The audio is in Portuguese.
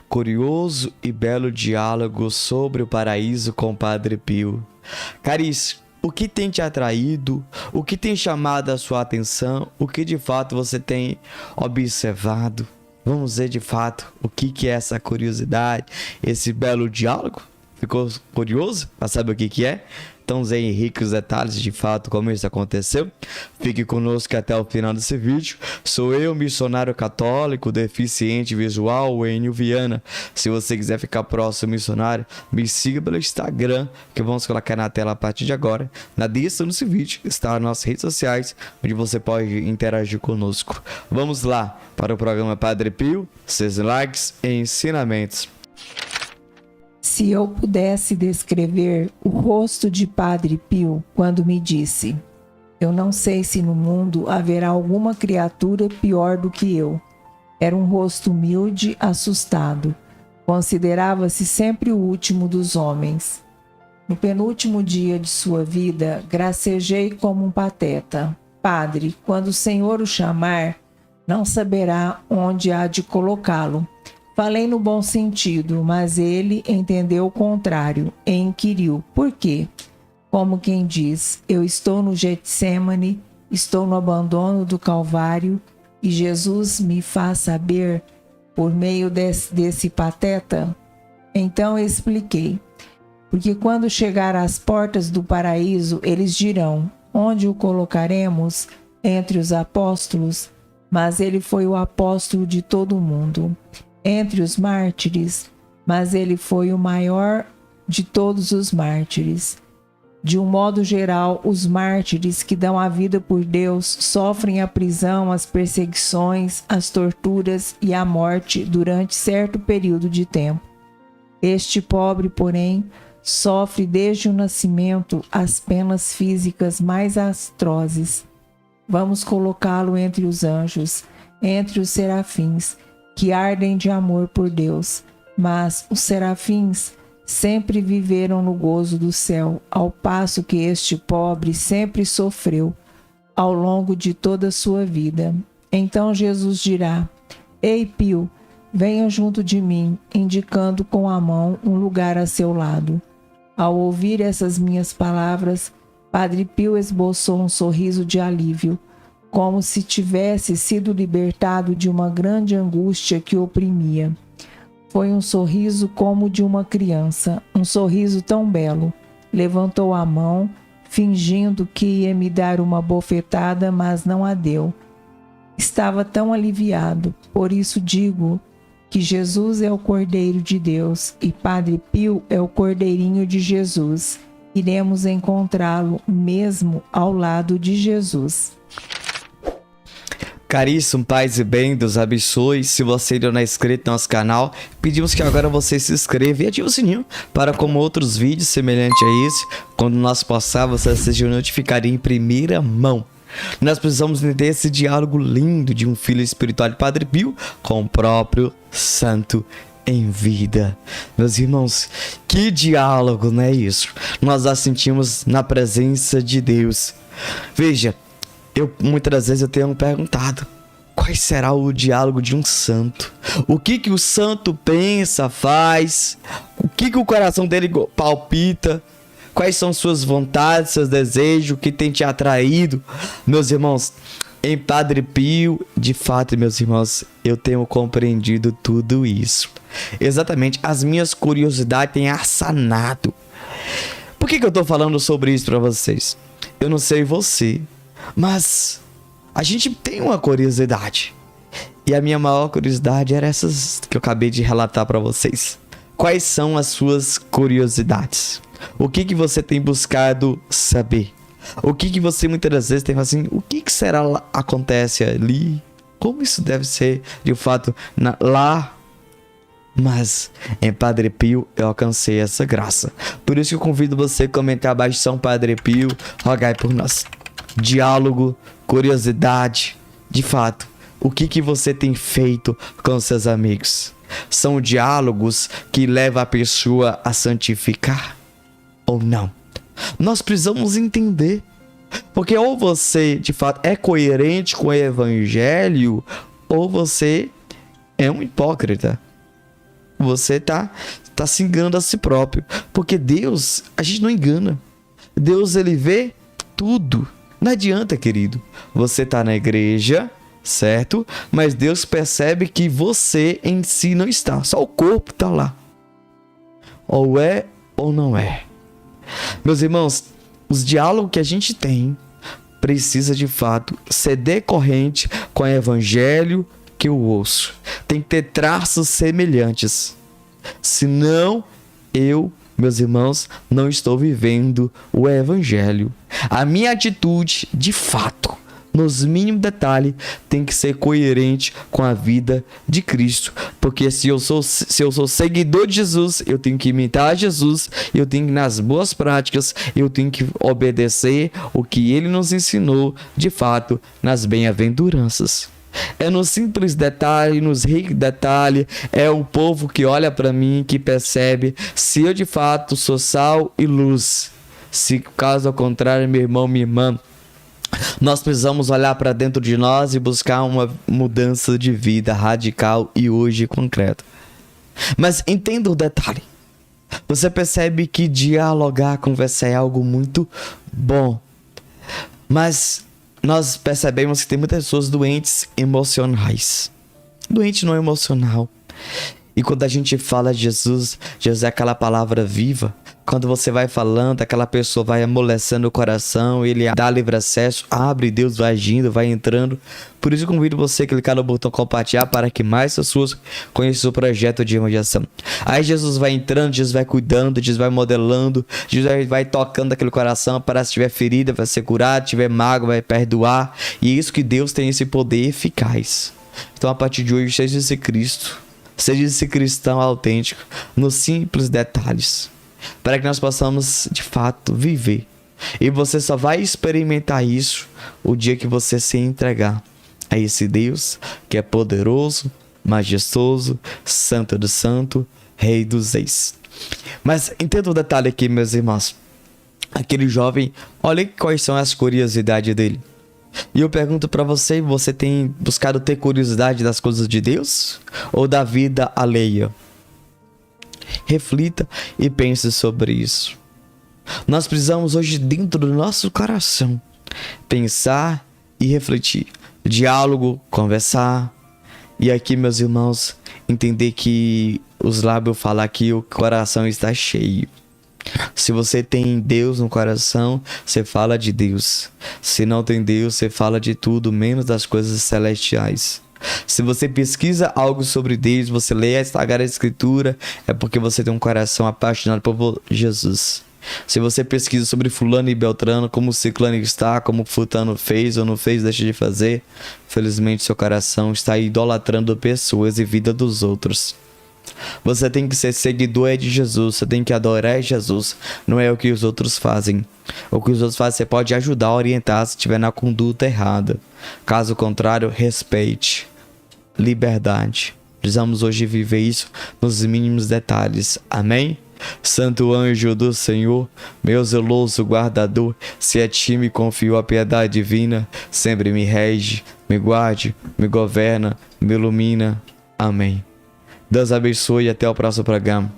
curioso e belo diálogo sobre o paraíso com o Padre Pio. Caríssimo, o que tem te atraído? O que tem chamado a sua atenção? O que de fato você tem observado? Vamos ver de fato o que é essa curiosidade, esse belo diálogo? Ficou curioso para saber o que é? Então, Zé Henrique, os detalhes de fato como isso aconteceu. Fique conosco até o final desse vídeo. Sou eu, missionário católico, deficiente visual, Enio Viana. Se você quiser ficar próximo missionário, me siga pelo Instagram, que vamos colocar na tela a partir de agora. Na descrição desse vídeo está as nossas redes sociais, onde você pode interagir conosco. Vamos lá para o programa Padre Pio, seus likes e ensinamentos. Se eu pudesse descrever o rosto de Padre Pio quando me disse: eu não sei se no mundo haverá alguma criatura pior do que eu. Era um rosto humilde, assustado. Considerava-se sempre o último dos homens. No penúltimo dia de sua vida, gracejei como um pateta. Padre, quando o Senhor o chamar, não saberá onde há de colocá-lo. Falei no bom sentido, mas ele entendeu o contrário e inquiriu: por quê? Como quem diz: eu estou no Getsêmani, estou no abandono do Calvário, e Jesus me faz saber por meio desse pateta? Então expliquei: porque quando chegar às portas do paraíso, eles dirão: onde o colocaremos? Entre os apóstolos? Mas ele foi o apóstolo de todo o mundo. Entre os mártires, mas ele foi o maior de todos os mártires. De um modo geral, os mártires que dão a vida por Deus sofrem a prisão, as perseguições, as torturas e a morte durante certo período de tempo. Este pobre, porém, sofre desde o nascimento as penas físicas mais atrozes. Vamos colocá-lo entre os anjos, entre os serafins, que ardem de amor por Deus, mas os serafins sempre viveram no gozo do céu, ao passo que este pobre sempre sofreu ao longo de toda a sua vida. Então Jesus dirá: ei Pio, venha junto de mim, indicando com a mão um lugar a seu lado. Ao ouvir essas minhas palavras, Padre Pio esboçou um sorriso de alívio, como se tivesse sido libertado de uma grande angústia que o oprimia. Foi um sorriso como de uma criança, um sorriso tão belo. Levantou a mão, fingindo que ia me dar uma bofetada, mas não a deu. Estava tão aliviado, por isso digo que Jesus é o Cordeiro de Deus e Padre Pio é o Cordeirinho de Jesus. Iremos encontrá-lo mesmo ao lado de Jesus. Caríssimo, paz e bem, Deus abençoe. Se você ainda não é inscrito no nosso canal, pedimos que agora você se inscreva e ative o sininho para, como outros vídeos semelhantes a esse, quando nós postar, você seja notificado em primeira mão. Nós precisamos entender esse diálogo lindo de um filho espiritual de Padre Pio com o próprio santo em vida. Meus irmãos, que diálogo, não é isso? Nós a sentimos na presença de Deus. Veja, muitas das vezes eu tenho perguntado: qual será o diálogo de um santo? O que o santo pensa, faz? O que o coração dele palpita? Quais são suas vontades, seus desejos? O que tem te atraído? Meus irmãos, em Padre Pio, de fato, meus irmãos, eu tenho compreendido tudo isso. Exatamente, as minhas curiosidades têm assanado. Por que eu tô falando sobre isso para vocês? Eu não sei você, mas a gente tem uma curiosidade. E a minha maior curiosidade era essas que eu acabei de relatar para vocês. Quais são as suas curiosidades? O que você tem buscado saber? O que você muitas das vezes tem falado assim: o que será acontece ali? Como isso deve ser de fato lá? Mas em Padre Pio eu alcancei essa graça. Por isso que eu convido você a comentar abaixo: São Padre Pio, rogai por nós. Diálogo, curiosidade, de fato, o que você tem feito com seus amigos? São diálogos que levam a pessoa a santificar ou não? Nós precisamos entender, porque ou você de fato é coerente com o evangelho, ou você é um hipócrita. você tá se enganando a si próprio. Porque Deus, a gente não engana. Deus, ele vê tudo. Não adianta, querido. Você tá na igreja, certo? Mas Deus percebe que você em si não está. Só o corpo tá lá. Ou é ou não é. Meus irmãos, os diálogos que a gente tem precisa de fato ser decorrente com o evangelho que eu ouço. Tem que ter traços semelhantes. Senão, meus irmãos, não estou vivendo o evangelho. A minha atitude, de fato, nos mínimos detalhes, tem que ser coerente com a vida de Cristo. Porque se eu sou seguidor de Jesus, eu tenho que imitar Jesus, eu tenho que, nas boas práticas, eu tenho que obedecer o que ele nos ensinou, de fato, nas bem-aventuranças. É no simples detalhe, nos ricos detalhes, é o povo que olha para mim, que percebe se eu de fato sou sal e luz. Se caso ao contrário, meu irmão, minha irmã, nós precisamos olhar para dentro de nós e buscar uma mudança de vida radical e hoje concreta. Mas entenda o detalhe. Você percebe que dialogar, conversar é algo muito bom. Mas nós percebemos que tem muitas pessoas doentes emocionais. Doente não emocional. E quando a gente fala de Jesus, Jesus é aquela palavra viva. Quando você vai falando, aquela pessoa vai amolecendo o coração, ele dá livre acesso, abre, Deus vai agindo, vai entrando. Por isso eu convido você a clicar no botão compartilhar para que mais pessoas conheçam o projeto de evangelização. Aí Jesus vai entrando, Jesus vai cuidando, Jesus vai modelando, Jesus vai tocando aquele coração para se tiver ferida, vai ser curado, se tiver mágoa, vai perdoar. E é isso que Deus tem, esse poder eficaz. Então a partir de hoje, seja esse Cristo, seja esse cristão autêntico, nos simples detalhes, para que nós possamos de fato viver. E você só vai experimentar isso o dia que você se entregar a esse Deus que é poderoso, majestoso, santo do santo, rei dos reis. Mas entenda um detalhe aqui, meus irmãos. Aquele jovem, olha quais são as curiosidades dele. E eu pergunto para você, você tem buscado ter curiosidade das coisas de Deus ou da vida alheia? Reflita e pense sobre isso. Nós precisamos hoje, dentro do nosso coração, pensar e refletir. Diálogo, conversar. E aqui, meus irmãos, entender que os lábios falam que o coração está cheio. Se você tem Deus no coração, você fala de Deus. Se não tem Deus, você fala de tudo, menos das coisas celestiais. Se você pesquisa algo sobre Deus, você lê a Sagrada Escritura, é porque você tem um coração apaixonado por Jesus. Se você pesquisa sobre fulano e beltrano, como o ciclano está, como o fulano fez ou não fez, deixa de fazer, felizmente seu coração está idolatrando pessoas e vida dos outros. Você tem que ser seguidor de Jesus, você tem que adorar Jesus, não é o que os outros fazem. O que os outros fazem, você pode ajudar a orientar se estiver na conduta errada. Caso contrário, respeite. Liberdade. Precisamos hoje viver isso nos mínimos detalhes. Amém? Santo anjo do Senhor, meu zeloso guardador, se a ti me confio a piedade divina, sempre me rege, me guarde, me governa, me ilumina. Amém. Deus abençoe e até o próximo programa.